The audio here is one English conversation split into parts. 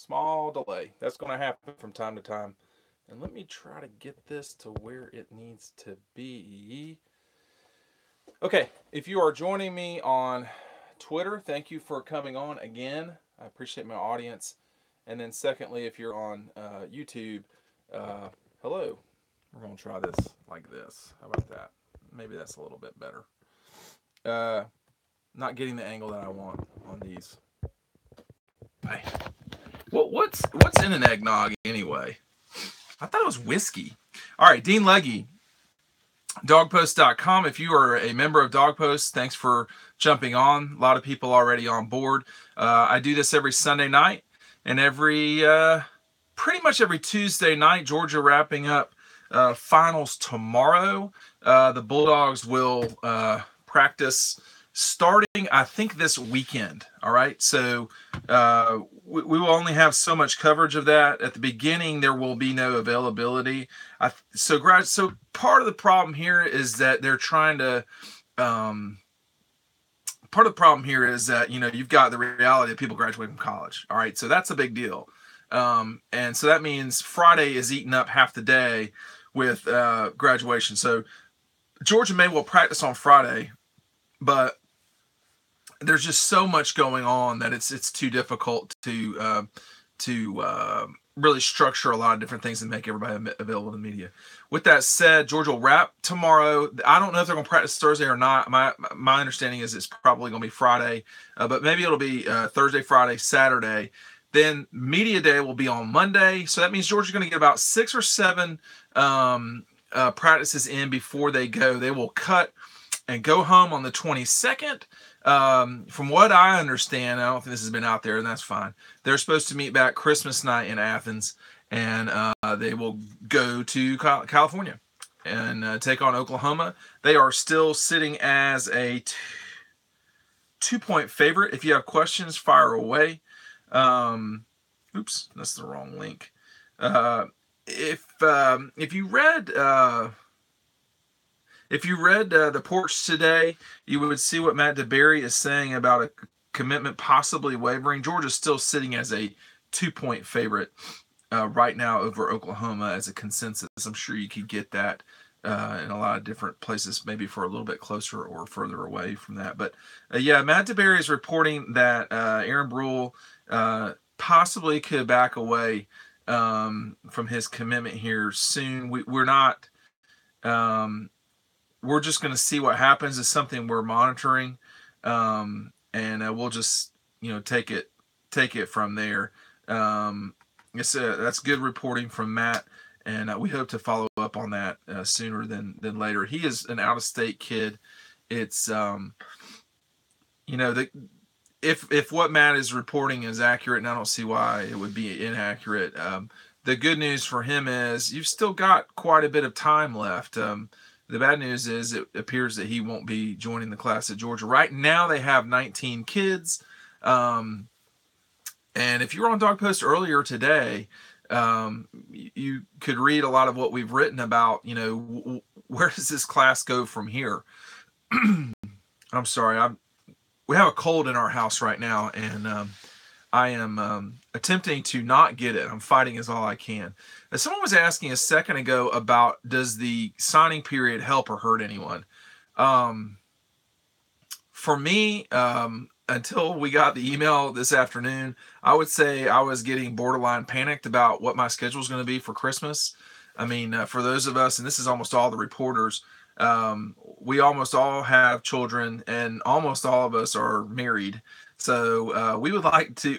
Small delay. That's going to happen from time to time. And let me try to get this to where it needs to be. Okay, if you are joining me on Twitter, thank you for coming on again. I appreciate my audience. And then, secondly, if you're on YouTube, hello. We're going to try this like this. How about that? Maybe that's a little bit better. Not getting the angle that I want on these. Hey, well, what's in an eggnog anyway? I thought it was whiskey. All right, Dean Legge, dogpost.com. If you are a member of Dogpost, thanks for jumping on. A lot of people already on board. I do this every Sunday night and pretty much every Tuesday night. Georgia wrapping up finals tomorrow. The Bulldogs will practice starting, I think, this weekend. All right, so we will only have so much coverage of that. At the beginning, there will be no availability. So part of the problem here is that they're trying to. Part of the problem here is that you've got the reality of people graduating from college. All right, so that's a big deal, and so that means Friday is eating up half the day with graduation. So Georgia may well practice on Friday, but there's just so much going on that it's too difficult to really structure a lot of different things and make everybody available to the media. With that said, Georgia will wrap tomorrow. I don't know if they're going to practice Thursday or not. My understanding is it's probably going to be Friday, but maybe it'll be Thursday, Friday, Saturday. Then media day will be on Monday. So that means Georgia's going to get about 6 or 7 practices in before they go. They will cut and go home on the 22nd. From what I understand, I don't think this has been out there, and that's fine. They're supposed to meet back Christmas night in Athens, and they will go to California and take on Oklahoma. They are still sitting as a 2-point favorite. If you have questions, fire away. Oops, that's the wrong link. If you read the porch today, you would see what Matt DeBerry is saying about a commitment possibly wavering. Georgia's still sitting as a 2-point favorite right now over Oklahoma as a consensus. I'm sure you could get that in a lot of different places, maybe for a little bit closer or further away from that. But Matt DeBerry is reporting that Aaron Brule possibly could back away from his commitment here soon. We're not. We're just going to see what happens. It's something we're monitoring, and we'll just take it from there. That's good reporting from Matt, and we hope to follow up on that sooner than later. He is an out-of-state kid. It's if what Matt is reporting is accurate, and I don't see why it would be inaccurate. The good news for him is you've still got quite a bit of time left. The bad news is it appears that he won't be joining the class at Georgia. Right now they have 19 kids. And if you were on Dog Post earlier today, you could read a lot of what we've written about, where does this class go from here? I'm sorry. We have a cold in our house right now, and I am attempting to not get it. I'm fighting as all I can. Someone was asking a second ago about does the signing period help or hurt anyone? For me, until we got the email this afternoon, I would say I was getting borderline panicked about what my schedule is going to be for Christmas. I mean, for those of us, and this is almost all the reporters, we almost all have children, and almost all of us are married. So we would like to,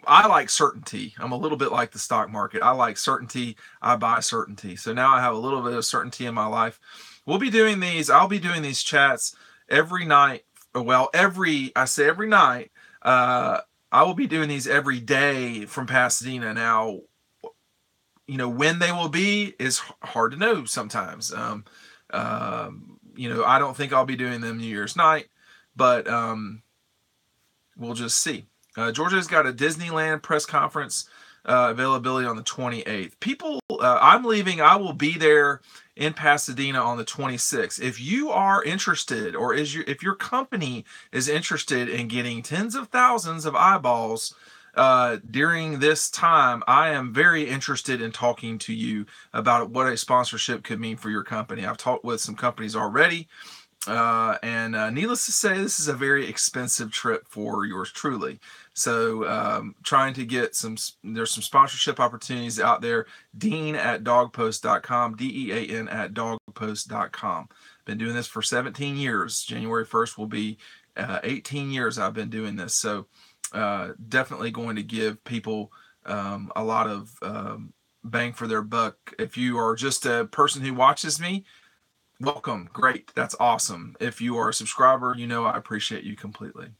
I like certainty. I'm a little bit like the stock market. I like certainty. I buy certainty. So now I have a little bit of certainty in my life. I'll be doing these chats every night. Well, every night. I will be doing these every day from Pasadena. Now, when they will be is hard to know sometimes. I don't think I'll be doing them New Year's night, but we'll just see. Georgia's got a Disneyland press conference availability on the 28th. People, I'm leaving. I will be there in Pasadena on the 26th. If you are interested, or if your company is interested in getting tens of thousands of eyeballs during this time, I am very interested in talking to you about what a sponsorship could mean for your company. I've talked with some companies already. And needless to say, this is a very expensive trip for yours truly. So trying to get there's some sponsorship opportunities out there. Dean@dogpost.com, DEAN@dogpost.com. Been doing this for 17 years. January 1st will be 18 years I've been doing this. So definitely going to give people a lot of bang for their buck. If you are just a person who watches me, welcome. Great. That's awesome. If you are a subscriber, I appreciate you completely.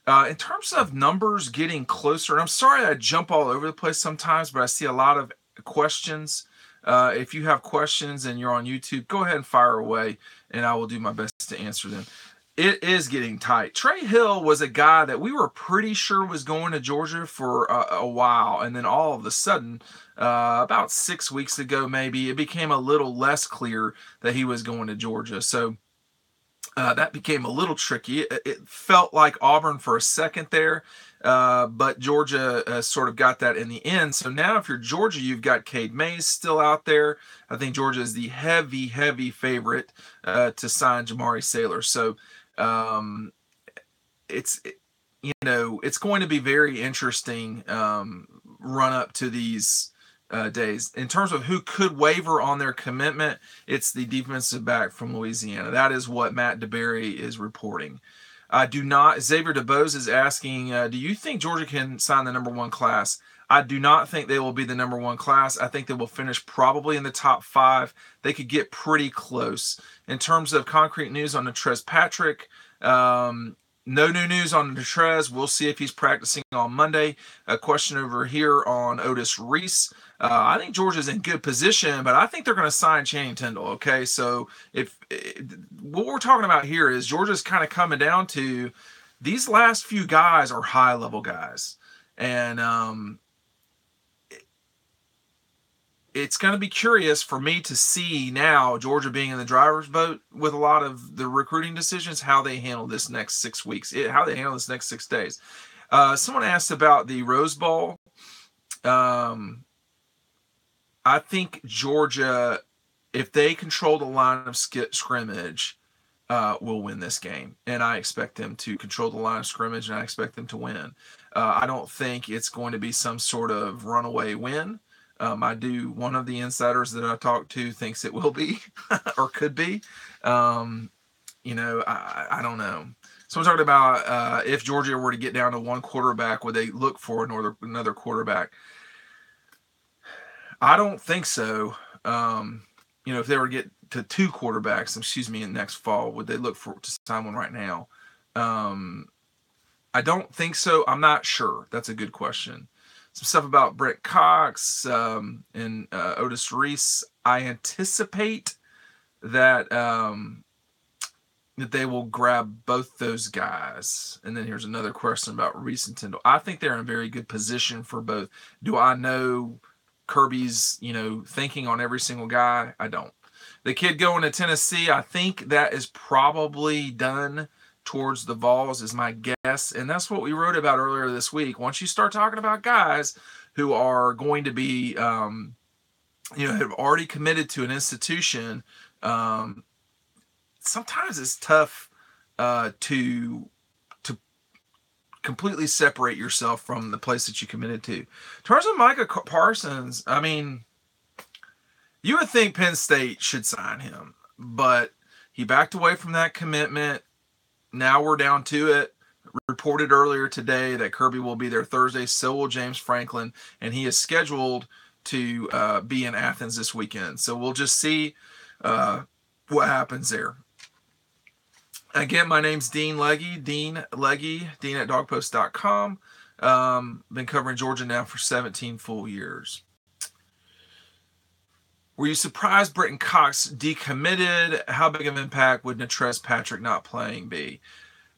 In terms of numbers getting closer, and I'm sorry I jump all over the place sometimes, but I see a lot of questions. If you have questions and you're on YouTube, go ahead and fire away, and I will do my best to answer them. It is getting tight. Trey Hill was a guy that we were pretty sure was going to Georgia for a while, and then all of a sudden, about 6 weeks ago maybe, it became a little less clear that he was going to Georgia. So that became a little tricky. It felt like Auburn for a second there, but Georgia sort of got that in the end. So now if you're Georgia, you've got Cade Mays still out there. I think Georgia is the heavy favorite to sign Jamari Sailor. So it's going to be very interesting run up to these days. In terms of who could waver on their commitment, it's the defensive back from Louisiana. That is what Matt DeBerry is reporting. Xavier DeBose is asking, do you think Georgia can sign the number one class? I do not think they will be the number one class. I think they will finish probably in the top 5. They could get pretty close. In terms of concrete news on Natrez Patrick, no new news on Natrez. We'll see if he's practicing on Monday. A question over here on Otis Reese. I think Georgia's in good position, but I think they're going to sign Channing Tindall. Okay, so what we're talking about here is Georgia's kind of coming down to these last few guys are high-level guys, and it's going to be curious for me to see now Georgia being in the driver's boat with a lot of the recruiting decisions, how they handle this next 6 weeks, how they handle this next 6 days. Someone asked about the Rose Bowl. I think Georgia, if they control the line of scrimmage, will win this game. And I expect them to control the line of scrimmage, and I expect them to win. I don't think it's going to be some sort of runaway win. One of the insiders that I talked to thinks it will be or could be. I don't know. Someone talked about if Georgia were to get down to one quarterback, would they look for another quarterback? I don't think so. If they were to get to 2 quarterbacks, in next fall, would they look to sign one right now? I don't think so. I'm not sure. That's a good question. Some stuff about Brent Cox and Otis Reese. I anticipate that that they will grab both those guys. And then here's another question about Reese and Tindall. I think they're in a very good position for both. Do I know Kirby's, thinking on every single guy? I don't. The kid going to Tennessee, I think that is probably done towards the Vols is my guess. And that's what we wrote about earlier this week. Once you start talking about guys who are going to be, have already committed to an institution, sometimes it's tough to completely separate yourself from the place that you committed to. In terms of Micah Parsons, I mean, you would think Penn State should sign him, but he backed away from that commitment. Now we're down to it. Reported earlier today that Kirby will be there Thursday, so will James Franklin, and he is scheduled to be in Athens this weekend. So we'll just see what happens there. Again, my name's Dean Legge, Dean@dogpost.com. Been covering Georgia now for 17 full years. Were you surprised Brenton Cox decommitted? How big of an impact would Natrez Patrick not playing be?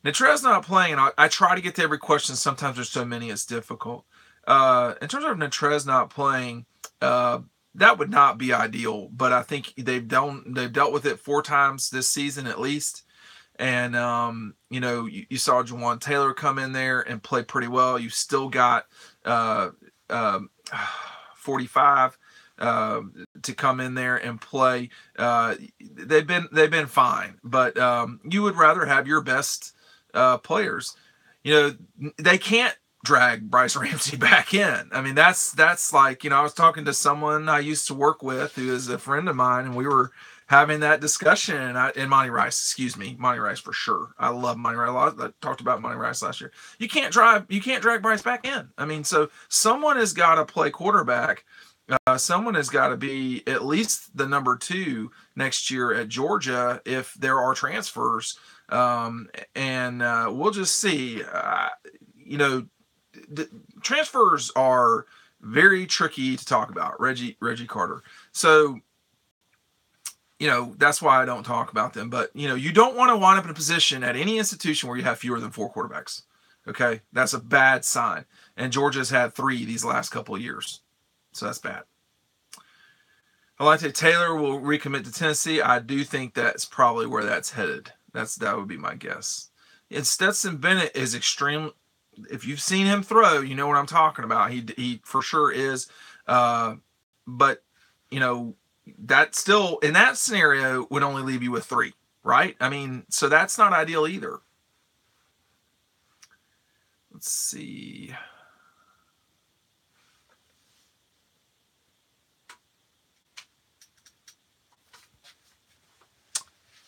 Natrez not playing, and I try to get to every question. Sometimes there's so many it's difficult. In terms of Natrez not playing, that would not be ideal, but I think they've dealt with it 4 times this season at least. And, you saw Jawan Taylor come in there and play pretty well. You still got 45 to come in there and play. They've been fine, but you would rather have your best players. They can't drag Bryce Ramsey back in. I mean, that's like, I was talking to someone I used to work with who is a friend of mine, and we were having that discussion. And Monty Rice for sure. I love Monty Rice. I talked about Monty Rice last year. You can't drag Bryce back in. I mean, so someone has got to play quarterback. Someone has got to be at least the number 2 next year at Georgia if there are transfers. And we'll just see. Transfers are very tricky to talk about. Reggie Carter. So, that's why I don't talk about them. But, you don't want to wind up in a position at any institution where you have fewer than 4 quarterbacks. Okay? That's a bad sign. And Georgia's had 3 these last couple of years. So that's bad. Alante Taylor will recommit to Tennessee. I do think that's probably where that's headed. That would be my guess. And Stetson Bennett is extreme. If you've seen him throw, you know what I'm talking about. He for sure is. But, that still, in that scenario, would only leave you with 3, right? I mean, so that's not ideal either. Let's see.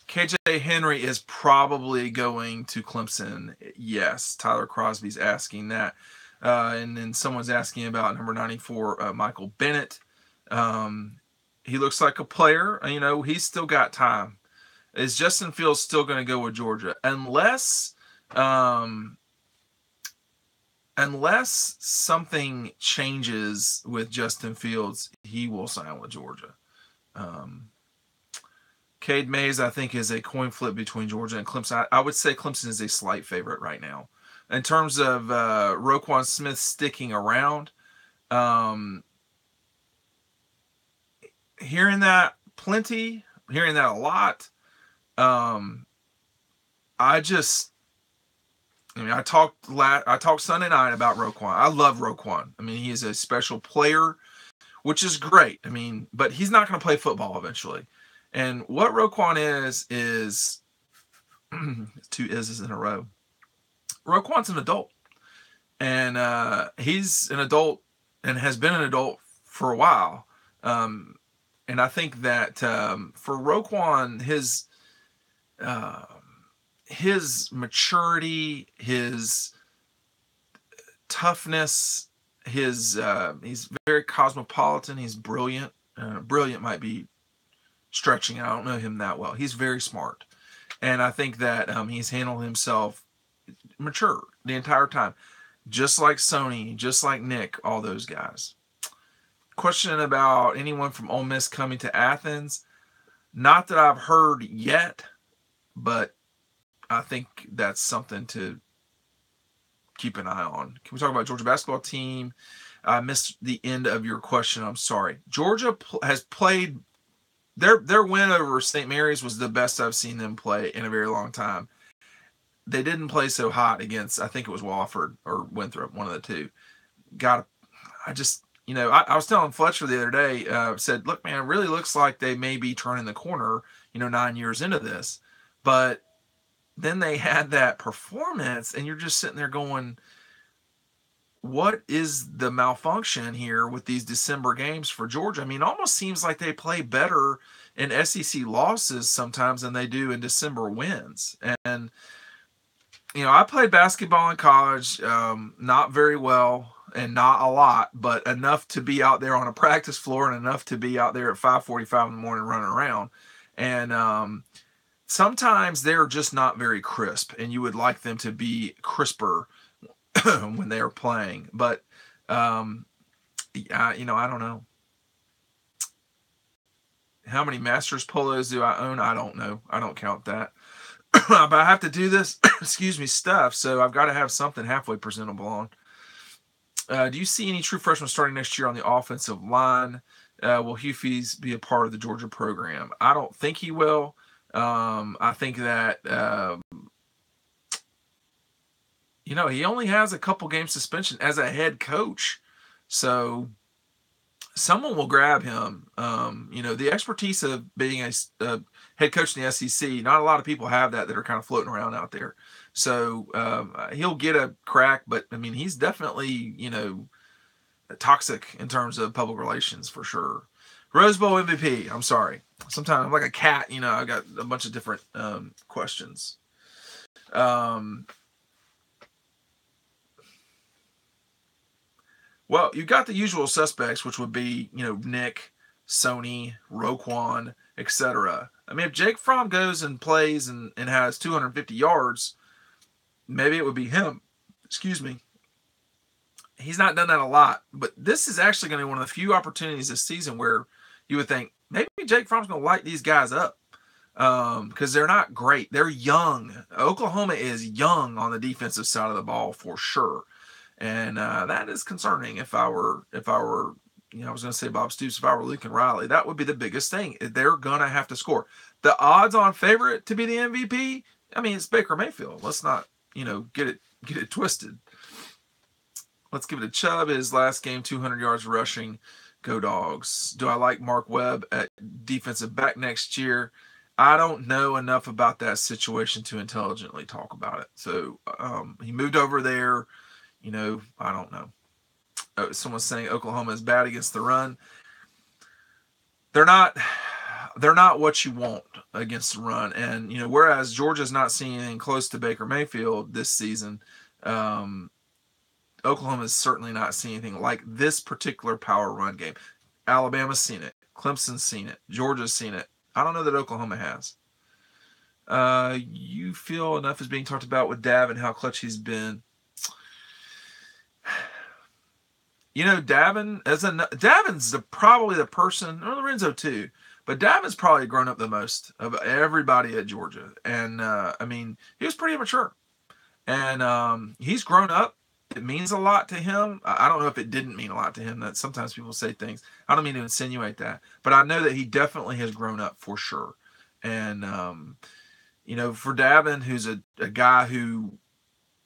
KJ Henry is probably going to Clemson. Yes, Tyler Crosby's asking that. And then someone's asking about number 94, Michael Bennett. He looks like a player. He's still got time. Is Justin Fields still going to go with Georgia? Unless something changes with Justin Fields, he will sign with Georgia. Cade Mays, I think, is a coin flip between Georgia and Clemson. I would say Clemson is a slight favorite right now. In terms of Roquan Smith sticking around, hearing that a lot. I talked Sunday night about Roquan. I love Roquan. I mean, he is a special player, which is great. I mean, but he's not going to play football eventually. And what Roquan is 2 is in a row. Roquan's an adult. And he's an adult and has been an adult for a while. And I think that for Roquan, his maturity, his toughness, he's very cosmopolitan. He's brilliant. Brilliant might be stretching. I don't know him that well. He's very smart. And I think that he's handled himself mature the entire time. Just like Sony, just like Nick, all those guys. Question about anyone from Ole Miss coming to Athens. Not that I've heard yet, but I think that's something to keep an eye on. Can we talk about Georgia basketball team? I missed the end of your question. I'm sorry. Georgia has played. Their win over St. Mary's was the best I've seen them play in a very long time. They didn't play so hot against, I think it was Wofford or Winthrop, one of the two. I was telling Fletcher the other day, said, look, man, it really looks like they may be turning the corner, 9 years into this. But then they had that performance, and you're just sitting there going, what is the malfunction here with these December games for Georgia? I mean, it almost seems like they play better in SEC losses sometimes than they do in December wins. And, I played basketball in college, not very well and not a lot, but enough to be out there on a practice floor and enough to be out there at 5:45 in the morning running around. And sometimes they're just not very crisp, and you would like them to be crisper when they are playing. But, I don't know. How many Masters polos do I own? I don't know. I don't count that. But I have to do this, stuff, so I've got to have something halfway presentable on. Do you see any true freshmen starting next year on the offensive line? Will Hughes be a part of the Georgia program? I don't think he will, I think that he only has a couple game suspension as a head coach, so someone will grab him. The expertise of being a head coach in the SEC, not a lot of people have that are kind of floating around out there. So he'll get a crack, but I mean, he's definitely, toxic in terms of public relations for sure. Rose Bowl MVP. I'm sorry. Sometimes I'm like a cat. I've got a bunch of different questions. Well, you got the usual suspects, which would be, Nick, Sony, Roquan, etc. I mean, if Jake Fromm goes and plays and has 250 yards, maybe it would be him. Excuse me. He's not done that a lot, but this is actually going to be one of the few opportunities this season where you would think maybe Jake Fromm's going to light these guys up because they're not great. They're young. Oklahoma is young on the defensive side of the ball for sure. And that is concerning. If I were, I was going to say Bob Stoops, if I were Lincoln Riley, that would be the biggest thing. They're going to have to score. The odds-on favorite to be the MVP, I mean, it's Baker Mayfield. Let's not, get it twisted. Let's give it a Chubb. His last game, 200 yards rushing. Go Dogs. Do I like Mark Webb at defensive back next year? I don't know enough about that situation to intelligently talk about it. So he moved over there. I don't know. Someone's saying Oklahoma is bad against the run. They're not what you want against the run. And, whereas Georgia's not seeing anything close to Baker Mayfield this season, Oklahoma is certainly not seeing anything like this particular power run game. Alabama's seen it. Clemson's seen it. Georgia's seen it. I don't know that Oklahoma has. You feel enough is being talked about with Dav and how clutch he's been. Davin's probably the person, or Lorenzo too, but Davin's probably grown up the most of everybody at Georgia. And, he was pretty immature. And he's grown up. It means a lot to him. I don't know if it didn't mean a lot to him. That sometimes people say things. I don't mean to insinuate that. But I know that he definitely has grown up for sure. And, for Davin, who's a guy who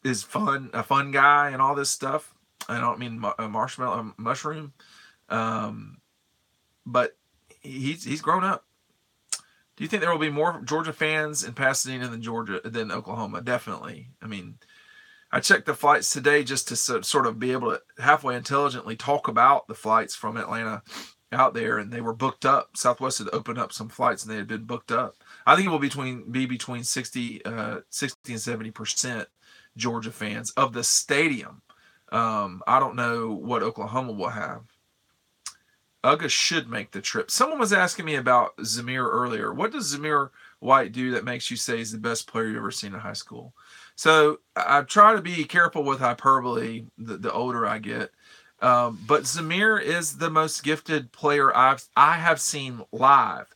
is a fun guy and all this stuff, I don't mean a marshmallow, a mushroom, but he's grown up. Do you think there will be more Georgia fans in Pasadena than Oklahoma? Definitely. I mean, I checked the flights today just to sort of be able to halfway intelligently talk about the flights from Atlanta out there, and they were booked up. Southwest had opened up some flights, and they had been booked up. I think it will be between 60 and 70% Georgia fans of the stadium. I don't know what Oklahoma will have. Uga should make the trip. Someone was asking me about Zamir earlier. What does Zamir White do that makes you say he's the best player you've ever seen in high school? So I try to be careful with hyperbole the older I get. But Zamir is the most gifted player I have seen live.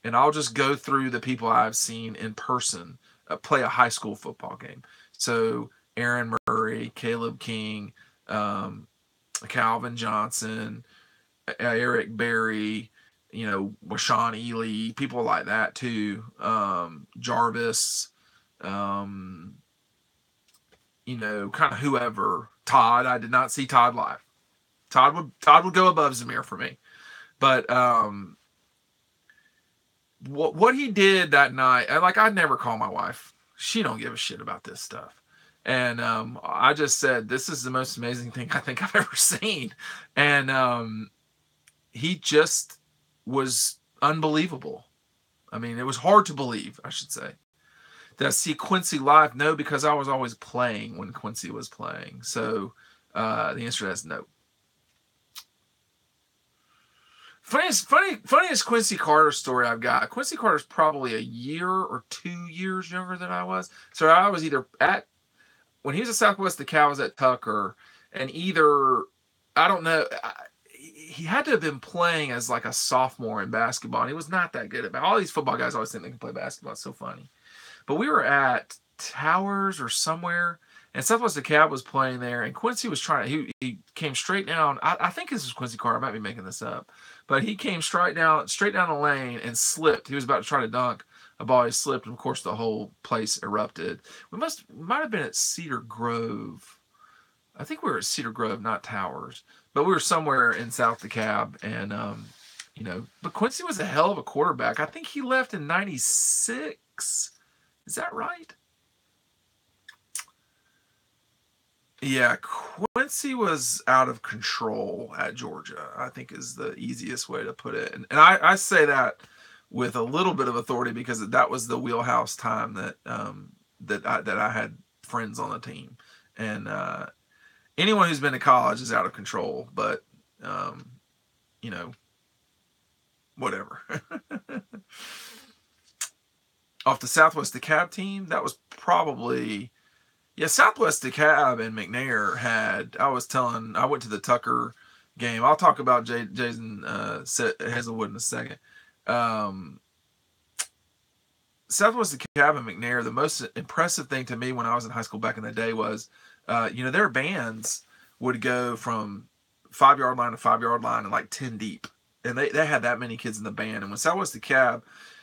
And I'll just go through the people I've seen in person play a high school football game. So Aaron Murray, Caleb King, Calvin Johnson, Eric Berry, Washawn Ely, people like that too. Jarvis, kind of whoever. Todd, I did not see Todd live. Todd would go above Zamir for me. But what he did that night, I'd never call my wife. She don't give a shit about this stuff. And I just said, this is the most amazing thing I think I've ever seen. And he just was unbelievable. I mean, it was hard to believe, I should say. Did I see Quincy live? No, because I was always playing when Quincy was playing. So the answer is no. Funniest Quincy Carter story I've got. Quincy Carter's probably a year or 2 years younger than I was. So I was either when he was at Southwest, the Cal was at Tucker, and I don't know, he had to have been playing as like a sophomore in basketball, and he was not that good. All these football guys always think they can play basketball. It's so funny. But we were at Towers or somewhere, and Southwest DeKalb was playing there, and Quincy was he came straight down. I think this was Quincy Carter. I might be making this up. But he came straight down the lane and slipped. He was about to try to dunk a ball slipped, and of course the whole place erupted. Might have been at Cedar Grove. I think we were at Cedar Grove, not Towers, but we were somewhere in South DeKalb, and but Quincy was a hell of a quarterback. I think he left in '96. Is that right? Yeah, Quincy was out of control at Georgia, I think is the easiest way to put it. And I say that with a little bit of authority because that was the wheelhouse time that I had friends on the team. And anyone who's been to college is out of control, but you know, whatever. Off the Southwest DeKalb team, that was probably Southwest DeKalb and McNair had. I went to the Tucker game. I'll talk about Jason Hazelwood in a second. Southwest DeKalb and McNair, the most impressive thing to me when I was in high school back in the day was, their bands would go from 5-yard line to 5-yard line and like 10 deep. And they had that many kids in the band. And when Southwest DeKalb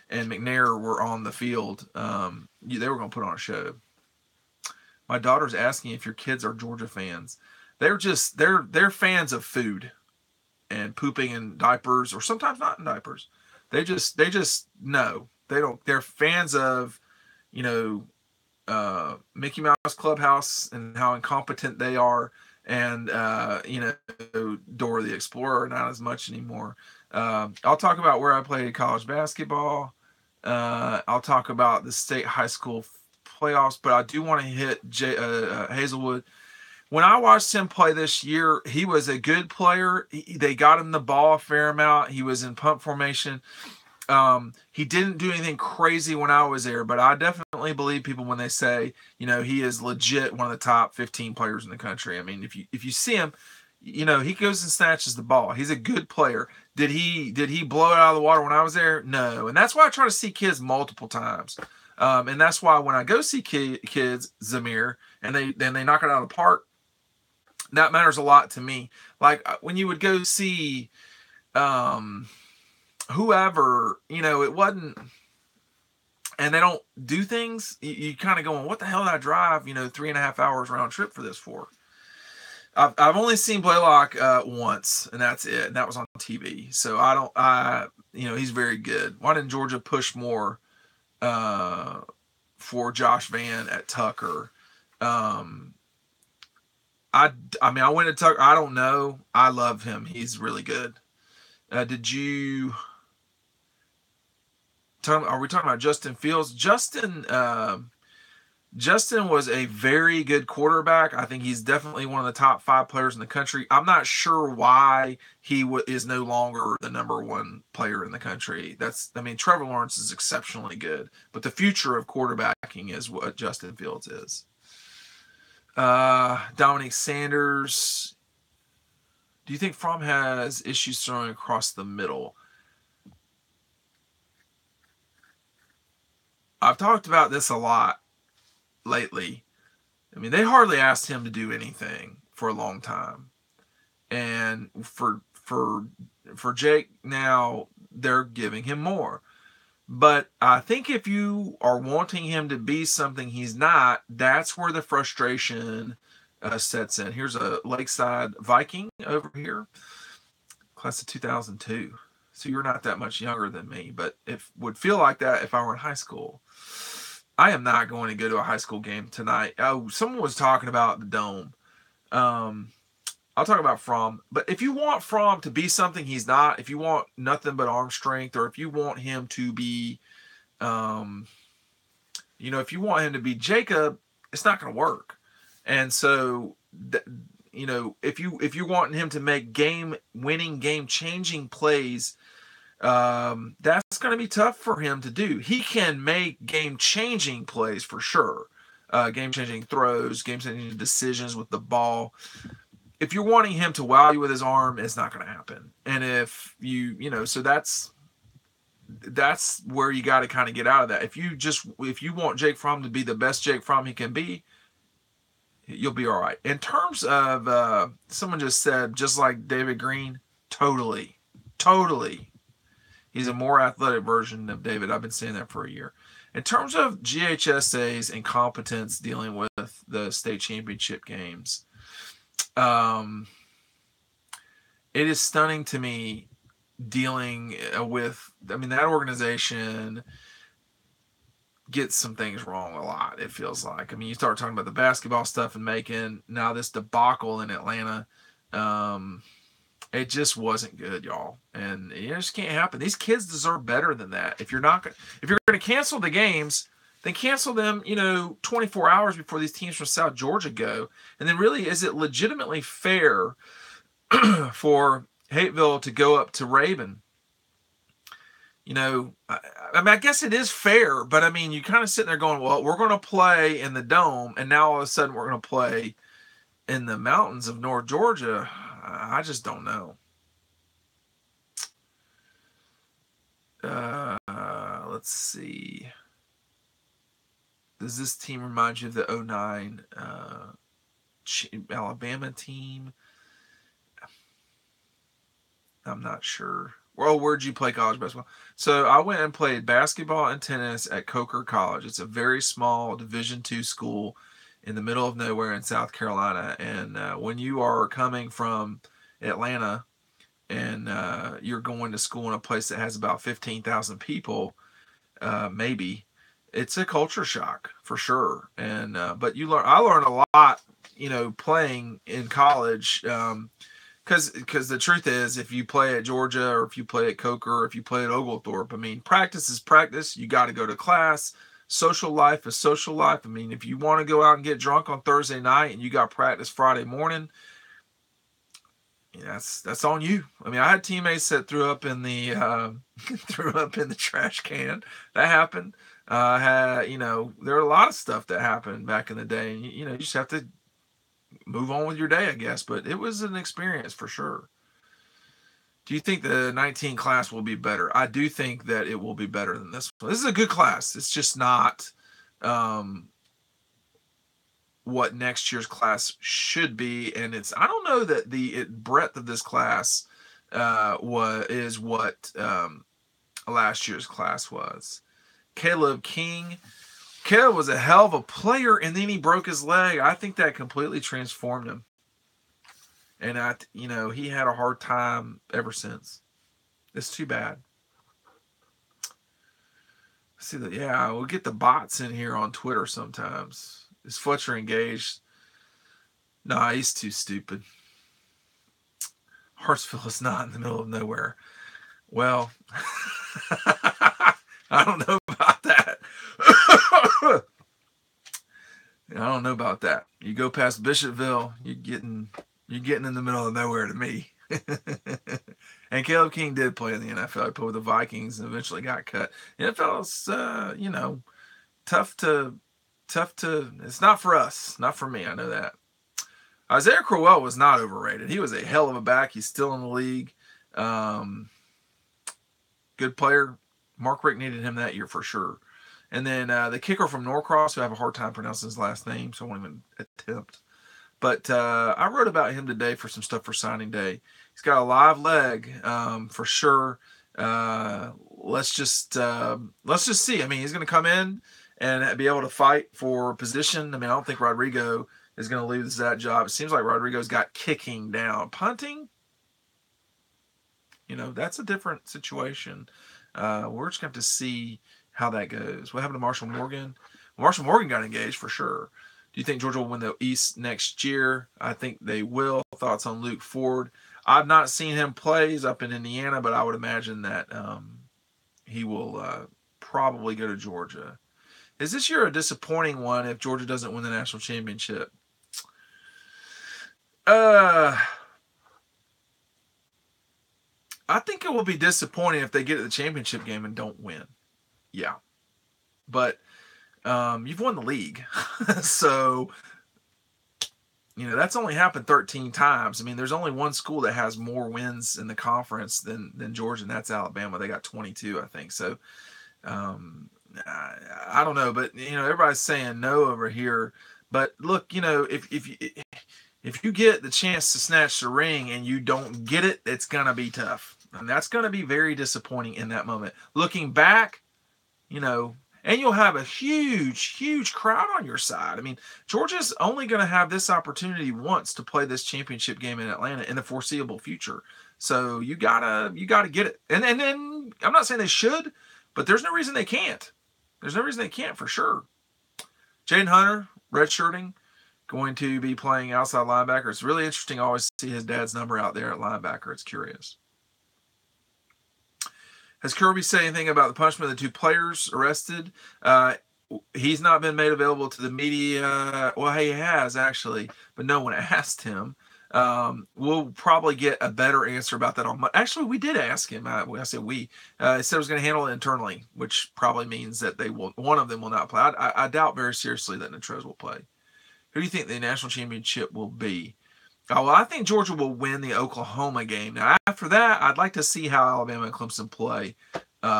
and McNair were on the field, they were going to put on a show. My daughter's asking if your kids are Georgia fans. They're fans of food and pooping in diapers, or sometimes not in diapers. They just know. They're fans of, Mickey Mouse Clubhouse and how incompetent they are, and Dora the Explorer not as much anymore. I'll talk about where I played college basketball. I'll talk about the state high school playoffs, but I do want to hit Hazelwood. When I watched him play this year, he was a good player. They got him the ball a fair amount. He was in pump formation. He didn't do anything crazy when I was there, but I definitely believe people when they say, he is legit one of the top 15 players in the country. I mean, if you see him, he goes and snatches the ball. He's a good player. Did he blow it out of the water when I was there? No. And that's why I try to see kids multiple times. And that's why when I go see kids, Zamir, and they knock it out of the park, that matters a lot to me. Like when you would go see whoever, it wasn't, and they don't do things, you kind of going, what the hell did I drive, 3.5 hours round trip for this for? I've only seen Blaylock once, and that's it. And that was on TV. So he's very good. Why didn't Georgia push more for Josh Vann at Tucker? I went to Tucker. I don't know. I love him. He's really good. Are we talking about Justin Fields? Justin was a very good quarterback. I think he's definitely one of the top 5 players in the country. I'm not sure why he is no longer the number 1 player in the country. Trevor Lawrence is exceptionally good, but the future of quarterbacking is what Justin Fields is. Dominic Sanders. Do you think Fromm has issues throwing across the middle? I've talked about this a lot lately. They hardly asked him to do anything for a long time. And for Jake now, they're giving him more. But I think if you are wanting him to be something he's not, that's where the frustration sets in. Here's a Lakeside Viking over here, class of 2002. So you're not that much younger than me, but would feel like that if I were in high school. I am not going to go to a high school game tonight. Oh, someone was talking about the Dome. I'll talk about Fromm. But if you want Fromm to be something he's not, if you want nothing but arm strength, or if you want him to be, if you want him to be Jacob, it's not going to work. And so, if you're wanting him to make game-winning, game-changing plays, that's going to be tough for him to do. He can make game-changing plays for sure. Game-changing throws, game-changing decisions with the ball. If you're wanting him to wow you with his arm, it's not going to happen. And if so that's where you got to kind of get out of that. If you want Jake Fromm to be the best Jake Fromm he can be, you'll be all right. In terms of, someone just said, just like David Green, totally. He's a more athletic version of David. I've been saying that for a year. In terms of GHSA's incompetence dealing with the state championship games, it is stunning to me dealing with. I mean, that organization gets some things wrong a lot, it feels like. I mean, you start talking about the basketball stuff in Macon, now this debacle in Atlanta. It just wasn't good, y'all, and it just can't happen. These kids deserve better than that. If you're going to cancel the games, then cancel them, 24 hours before these teams from South Georgia go. And then really, is it legitimately fair for Hateville to go up to Raven? I guess it is fair, but I mean, you kind of sitting there going, well, we're going to play in the dome, and now all of a sudden we're going to play in the mountains of North Georgia. I just don't know. Let's see. Does this team remind you of the 2009 Alabama team? I'm not sure. Well, where'd you play college basketball? So I went and played basketball and tennis at Coker College. It's a very small Division II school in the middle of nowhere in South Carolina. And when you are coming from Atlanta and you're going to school in a place that has about 15,000 people, maybe, it's a culture shock for sure. And but I learned a lot, playing in college. Because the truth is, if you play at Georgia or if you play at Coker or if you play at Oglethorpe, I mean, practice is practice. You got to go to class. Social life is social life. I mean, if you want to go out and get drunk on Thursday night and you got practice Friday morning, that's on you. I mean, I had teammates that threw up in the trash can. That happened. There are a lot of stuff that happened back in the day, and you just have to move on with your day, I guess. But it was an experience for sure. Do you think the 19 class will be better? I do think that it will be better than this one. This is a good class. It's just not what next year's class should be, and I don't know that the breadth of this class is what last year's class was. Caleb was a hell of a player, and then he broke his leg. I think that completely transformed him. And he had a hard time ever since. It's too bad. See that? Yeah, we'll get the bots in here on Twitter sometimes. Is Fletcher engaged? Nah, he's too stupid. Hartsville is not in the middle of nowhere. Well, I don't know about that. I don't know about that. You go past Bishopville, you're getting in the middle of nowhere to me. And Caleb King did play in the NFL. He played with the Vikings and eventually got cut. The NFL's, tough to. It's not for us. Not for me. I know that. Isaiah Crowell was not overrated. He was a hell of a back. He's still in the league. Good player. Mark Richt needed him that year for sure. And then the kicker from Norcross, who I have a hard time pronouncing his last name, so I won't even attempt. But I wrote about him today for some stuff for signing day. He's got a live leg for sure. Let's just see. I mean, he's going to come in and be able to fight for position. I mean, I don't think Rodrigo is going to lose that job. It seems like Rodrigo's got kicking down. Punting, that's a different situation. We're just going to have to see how that goes. What happened to Marshall Morgan? Marshall Morgan got engaged for sure. Do you think Georgia will win the East next year? I think they will. Thoughts on Luke Ford? I've not seen him play. He's up in Indiana, but I would imagine that he will probably go to Georgia. Is this year a disappointing one if Georgia doesn't win the national championship? I think it will be disappointing if they get to the championship game and don't win. Yeah. But you've won the league. So, that's only happened 13 times. I mean, there's only one school that has more wins in the conference than Georgia, and that's Alabama. They got 22, I think. So, I don't know, but everybody's saying no over here. But look, if you get the chance to snatch the ring and you don't get it, it's gonna be tough, and that's gonna be very disappointing in that moment. Looking back, And you'll have a huge crowd on your side. I mean, Georgia's only going to have this opportunity once to play this championship game in Atlanta in the foreseeable future. So you gotta get it. And then I'm not saying they should, but there's no reason they can't. There's no reason they can't for sure. Jaden Hunter, redshirting, going to be playing outside linebacker. It's really interesting. I always see his dad's number out there at linebacker. It's curious. Has Kirby said anything about the punishment of the two players arrested? He's not been made available to the media. Well, he has actually, but no one asked him. We'll probably get a better answer about that on Monday. Actually, we did ask him. I said we. He said he was going to handle it internally, which probably means that one of them will not play. I doubt very seriously that Natrez will play. Who do you think the national championship will be? Oh, well, I think Georgia will win the Oklahoma game. Now, after that, I'd like to see how Alabama and Clemson play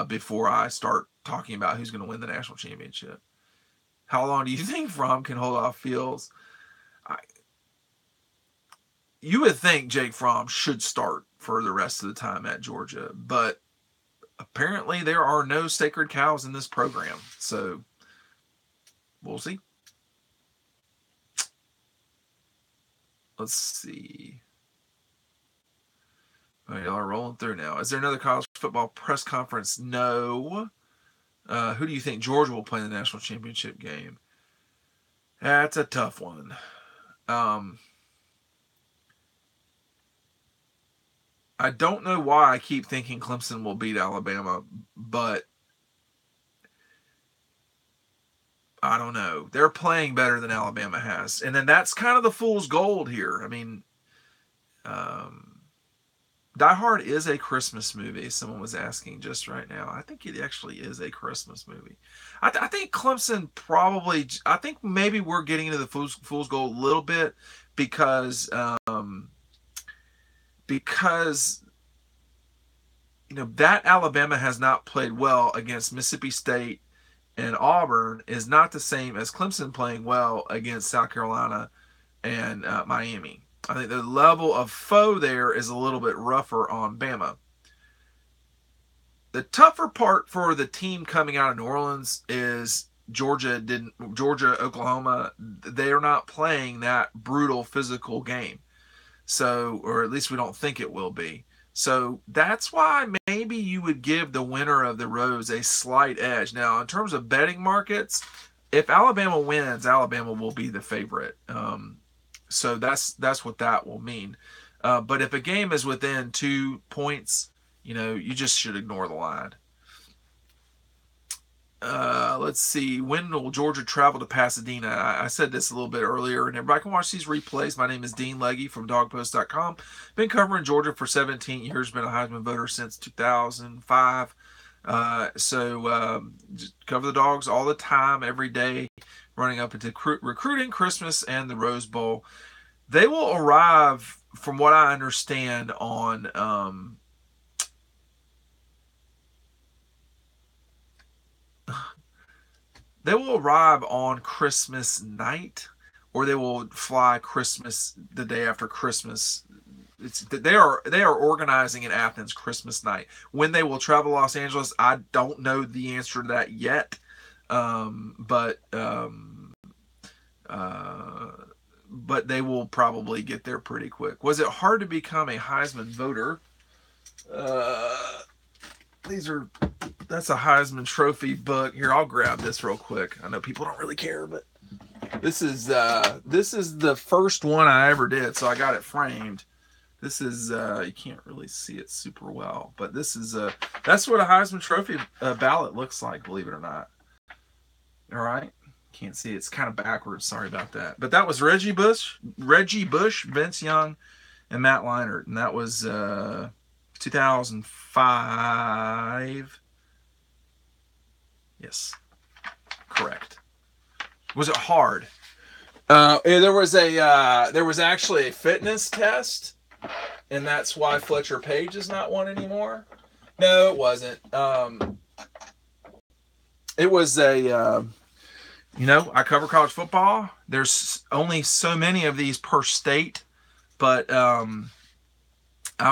before I start talking about who's going to win the national championship. How long do you think Fromm can hold off Fields? You would think Jake Fromm should start for the rest of the time at Georgia, but apparently there are no sacred cows in this program. So we'll see. Let's see. All right, y'all are rolling through now. Is there another college football press conference? No. Who do you think Georgia will play in the national championship game? That's a tough one. I don't know why I keep thinking Clemson will beat Alabama, but I don't know. They're playing better than Alabama has. And then that's kind of the fool's gold here. I mean, Die Hard is a Christmas movie. Someone was asking just right now. I think it actually is a Christmas movie. I think Clemson probably, I think maybe we're getting into the fool's gold a little bit because that Alabama has not played well against Mississippi State and Auburn is not the same as Clemson playing well against South Carolina and Miami. I think the level of foe there is a little bit rougher on Bama. The tougher part for the team coming out of New Orleans is Georgia, Oklahoma, they are not playing that brutal physical game. So, or at least we don't think it will be. So that's why maybe you would give the winner of the Rose a slight edge. Now, in terms of betting markets, if Alabama wins, Alabama will be the favorite. So that's what that will mean. But if a game is within 2 points, you just should ignore the line. Let's see. When will Georgia travel to Pasadena? I said this a little bit earlier, and everybody can watch these replays. My name is Dean Legge from dogpost.com. Been covering Georgia for 17 years. Been a Heisman voter since 2005. Just cover the Dogs all the time, every day, running up into recruiting, Christmas, and the Rose Bowl. They will arrive, from what I understand, on they will arrive on Christmas night, or they will fly Christmas the day after Christmas. They are organizing in Athens Christmas night. When they will travel to Los Angeles, I don't know the answer to that yet. But they will probably get there pretty quick. Was it hard to become a Heisman voter? That's a Heisman Trophy book. Here, I'll grab this real quick. I know people don't really care, but this is the first one I ever did, so I got it framed. This is you can't really see it super well, but this is that's what a Heisman Trophy ballot looks like, believe it or not. All right, can't see it. It's kind of backwards. Sorry about that. But that was Reggie Bush, Vince Young, and Matt Leinart, and that was 2005. Yes, correct. Was it hard? There was actually a fitness test, and that's why Fletcher Page is not one anymore. No, it wasn't. It was I cover college football. There's only so many of these per state, but I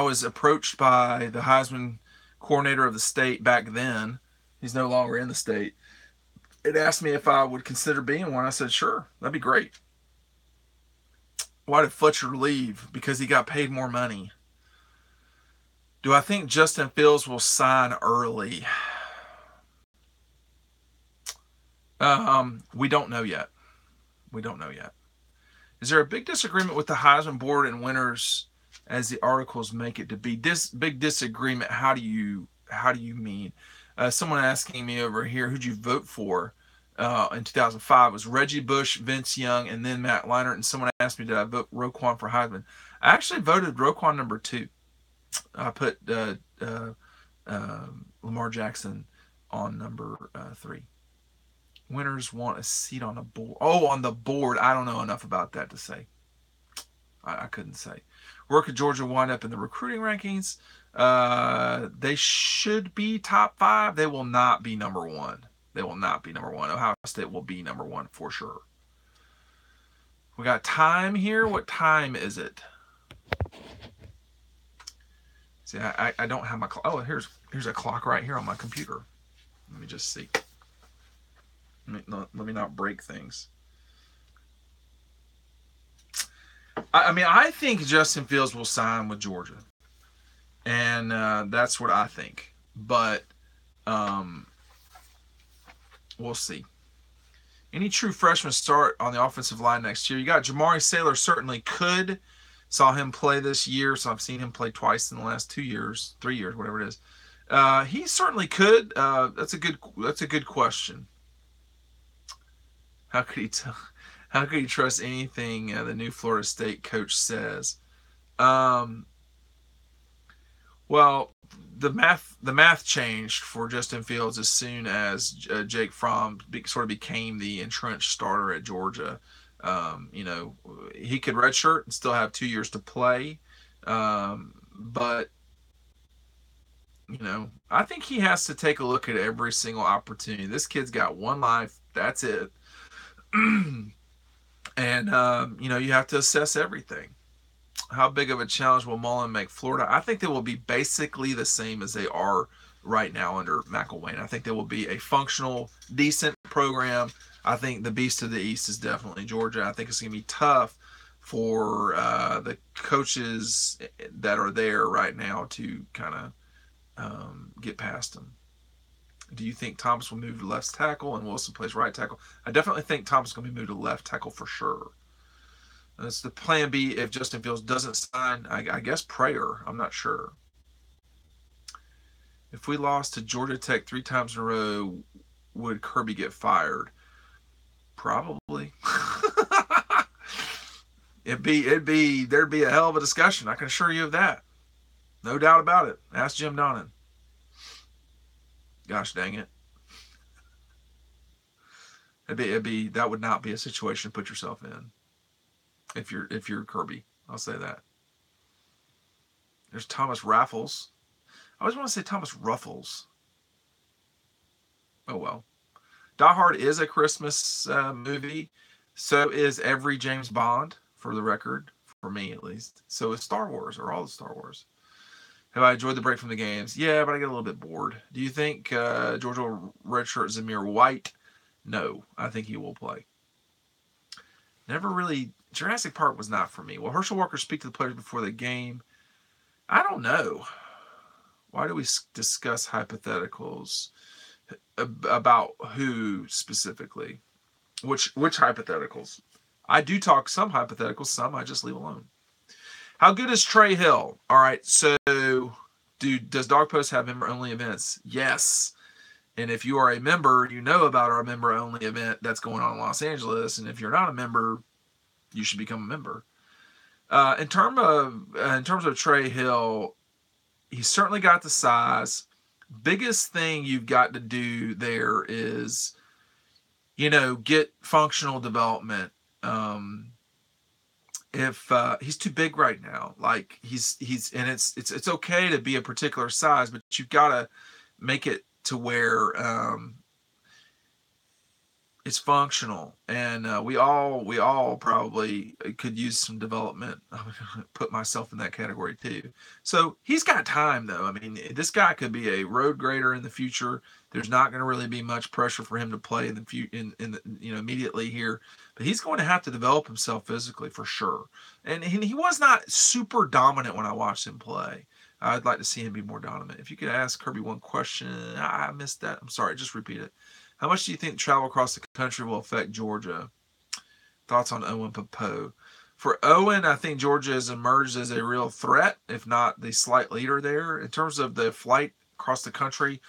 was approached by the Heisman coordinator of the state back then. He's no longer in the state. It asked me if I would consider being one. I said, sure, that'd be great. Why did Fletcher leave? Because he got paid more money. Do I think Justin Fields will sign early? We don't know yet. We don't know yet. Is there a big disagreement with the Heisman board and winners, as the articles make it to be? Big disagreement. How do you mean? Someone asking me over here, who'd you vote for in 2005? It was Reggie Bush, Vince Young, and then Matt Leinart. And someone asked me, did I vote Roquan for Heisman? I actually voted Roquan number 2. I put Lamar Jackson on number 3. Winners want a seat on the board. Oh, on the board. I don't know enough about that to say. I couldn't say. Where could Georgia wind up in the recruiting rankings? They should be top 5. They will not be number 1. They will not be number 1. Ohio State will be number 1 for sure. We got time here. What time is it? See, I don't have my clock. Oh, here's a clock right here on my computer. Let me just see. Let me not break things. I mean, I think Justin Fields will sign with Georgia. And that's what I think. But we'll see. Any true freshmen start on the offensive line next year? You got Jamari Saylor certainly could. Saw him play this year, so I've seen him play twice in the last 2 years, 3 years, whatever it is. He certainly could. That's a good question. How could he trust anything the new Florida State coach says? Well, the math changed for Justin Fields as soon as Jake Fromm sort of became the entrenched starter at Georgia. He could redshirt and still have 2 years to play, but I think he has to take a look at every single opportunity. This kid's got one life. That's it. And you have to assess everything. How big of a challenge will Mullen make Florida? I think they will be basically the same as they are right now under McElwain. I think they will be a functional, decent program. I think the beast of the East is definitely Georgia. I think it's going to be tough for the coaches that are there right now to kind of get past them. Do you think Thomas will move to left tackle and Wilson plays right tackle? I definitely think Thomas is going to be moved to left tackle for sure. That's the plan B if Justin Fields doesn't sign. I guess prayer. I'm not sure. If we lost to Georgia Tech 3 times in a row, would Kirby get fired? Probably. There'd be a hell of a discussion. I can assure you of that. No doubt about it. Ask Jim Donnan. Gosh dang it. That would not be a situation to put yourself in. If you're Kirby, I'll say that. There's Thomas Raffles. I always want to say Thomas Ruffles. Oh well. Die Hard is a Christmas movie. So is every James Bond, for the record, for me at least. So is Star Wars, or all the Star Wars. Have I enjoyed the break from the games? Yeah, but I get a little bit bored. Do you think Georgia will redshirt Zamir White? No, I think he will play. Never really. Jurassic Park was not for me. Will Herschel Walker speak to the players before the game? I don't know. Why do we discuss hypotheticals? About who specifically? Which hypotheticals? I do talk some hypotheticals, some I just leave alone. How good is Trey Hill? All right, so does Dog Post have member-only events? Yes. And if you are a member, you know about our member-only event that's going on in Los Angeles. And if you're not a member, you should become a member. In terms of Trey Hill, he's certainly got the size. Biggest thing you've got to do there is, get functional development. If he's too big right now, like he's and it's okay to be a particular size, but you've got to make it to where It's functional, and we all probably could use some development. I'm gonna put myself in that category too. So he's got time, though. I mean, this guy could be a road grader in the future. There's not going to really be much pressure for him to play in the immediately here, but he's going to have to develop himself physically for sure. And he was not super dominant when I watched him play. I'd like to see him be more dominant. If you could ask Kirby one question, I missed that. I'm sorry, just repeat it. How much do you think travel across the country will affect Georgia? Thoughts on Owen Popo? For Owen, I think Georgia has emerged as a real threat, if not the slight leader there. In terms of the flight across the country,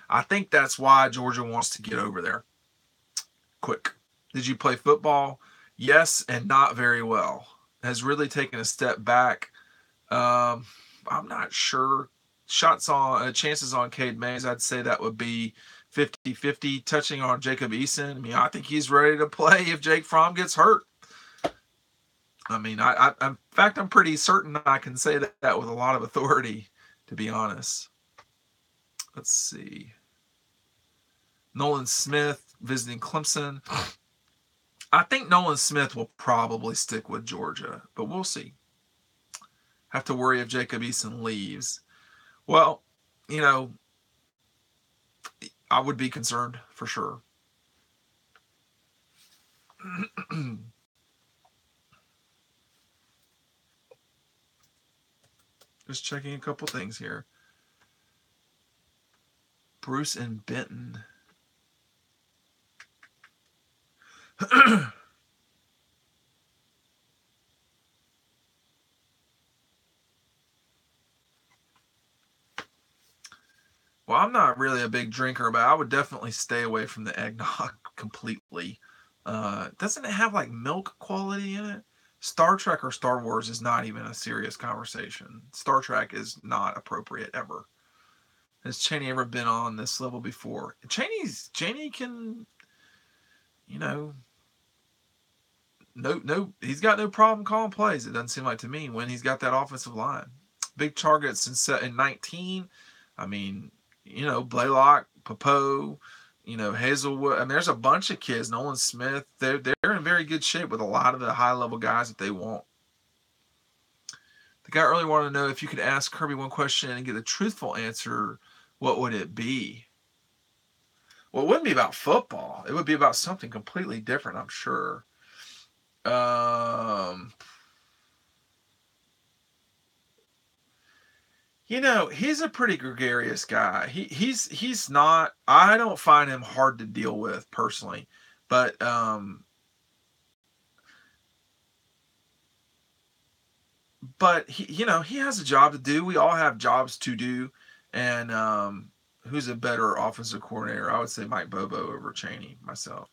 I think that's why Georgia wants to get over there quick. Did you play football? Yes, and not very well. Has really taken a step back. I'm not sure. Shots on chances on Cade Mays, I'd say that would be 50-50. Touching on Jacob Eason, I mean, I think he's ready to play if Jake Fromm gets hurt. I mean, in fact, I'm pretty certain I can say that with a lot of authority, to be honest. Let's see. Nolan Smith visiting Clemson. I think Nolan Smith will probably stick with Georgia, but we'll see. Have to worry if Jacob Eason leaves. Well, I would be concerned for sure. Just checking a couple things here. Bruce and Benton. Well, I'm not really a big drinker, but I would definitely stay away from the eggnog completely. Doesn't it have like milk quality in it? Star Trek or Star Wars is not even a serious conversation. Star Trek is not appropriate ever. Has Cheney ever been on this level before? Cheney can, no, he's got no problem calling plays. It doesn't seem like to me when he's got that offensive line. Big targets in 19. I mean, Blaylock, Popo, Hazelwood. I mean, there's a bunch of kids. Nolan Smith. They're in very good shape with a lot of the high level guys that they want. The guy earlier wanted to know if you could ask Kirby one question and get a truthful answer. What would it be? Well, it wouldn't be about football. It would be about something completely different, I'm sure. He's a pretty gregarious guy. He's not. I don't find him hard to deal with personally, but he has a job to do. We all have jobs to do, and who's a better offensive coordinator? I would say Mike Bobo over Cheney myself.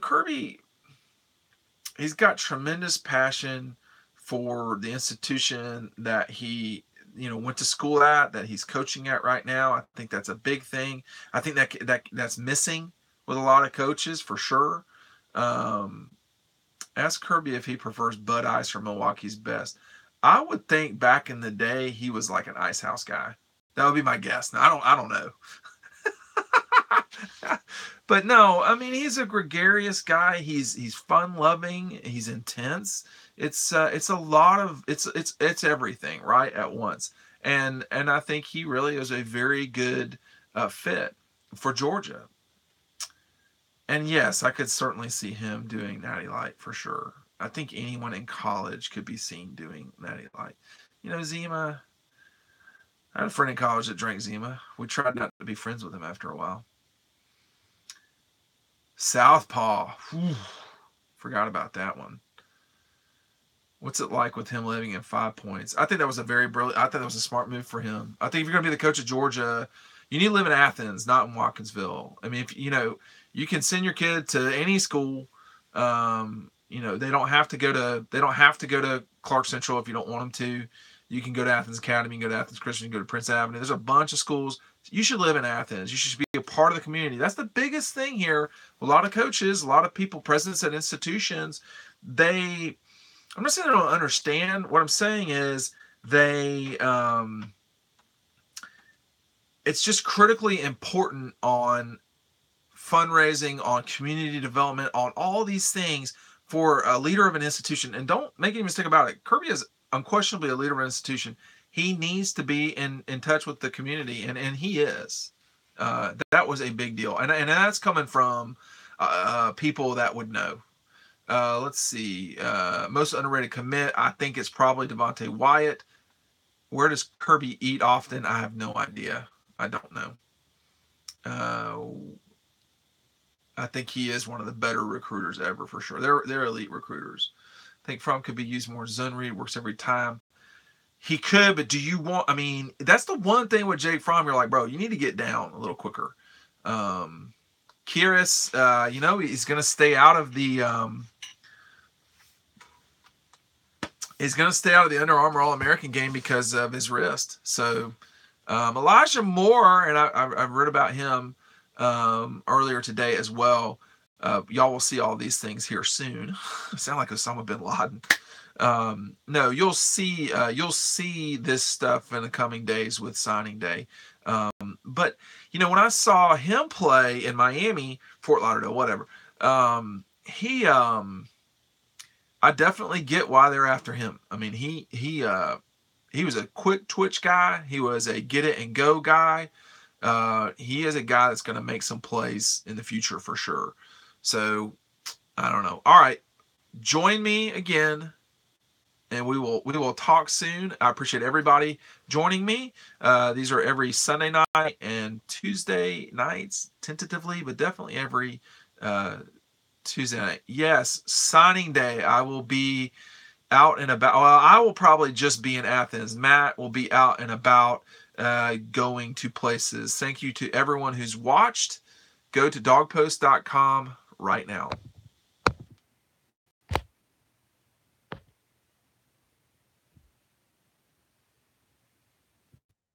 Kirby, he's got tremendous passion for the institution that he went to school at, that he's coaching at right now. I think that's a big thing. I think that's missing with a lot of coaches for sure. Ask Kirby if he prefers Bud Ice or Milwaukee's Best. I would think back in the day he was like an Ice House guy. That would be my guess. Now I don't know. But no, I mean, he's a gregarious guy. He's fun loving. He's intense. It's a lot of it's everything right at once. And I think he really is a very good fit for Georgia. And yes, I could certainly see him doing Natty Light for sure. I think anyone in college could be seen doing Natty Light. Zima. I had a friend in college that drank Zima. We tried not to be friends with him after a while. Southpaw. Whew. Forgot about that one. What's it like with him living in 5 Points? I think that was a very brilliant. I think that was a smart move for him. I think if you're going to be the coach of Georgia, you need to live in Athens, not in Watkinsville. I mean, if you can send your kid to any school. They don't have to go to Clark Central if you don't want them to. You can go to Athens Academy, you can go to Athens Christian, you can go to Prince Avenue. There's a bunch of schools. You should live in Athens. You should be a part of the community. That's the biggest thing here. A lot of coaches, a lot of people, presidents at institutions, I'm not saying they don't understand. What I'm saying is it's just critically important fundraising, on community development, on all these things for a leader of an institution. And don't make any mistake about it. Kirby is unquestionably a leader of an institution. He needs to be in touch with the community, and he is. That was a big deal, and that's coming from people that would know. Let's see. Most underrated commit, I think it's probably Devontae Wyatt. Where does Kirby eat often? I have no idea. I don't know. I think he is one of the better recruiters ever for sure. They're elite recruiters. I think Fromm could be used more zone read. Works every time. He could, but do you want? I mean, that's the one thing with Jake Fromm. You're like, bro, you need to get down a little quicker. Kyrus, he's going to stay out of the. He's going to stay out of the Under Armour All-American game because of his wrist. So Elijah Moore, and I've read about him earlier today as well. Y'all will see all these things here soon. I sound like Osama bin Laden. No, you'll see this stuff in the coming days with signing day. But when I saw him play in Miami, Fort Lauderdale, whatever, I definitely get why they're after him. I mean, he was a quick twitch guy. He was a get it and go guy. He is a guy that's going to make some plays in the future for sure. So I don't know. All right, join me again, and we will talk soon. I appreciate everybody joining me. These are every Sunday night and Tuesday nights, tentatively, but definitely every Tuesday night. Yes, signing day. I will be out and about. Well, I will probably just be in Athens. Matt will be out and about, going to places. Thank you to everyone who's watched. Go to dogpost.com right now.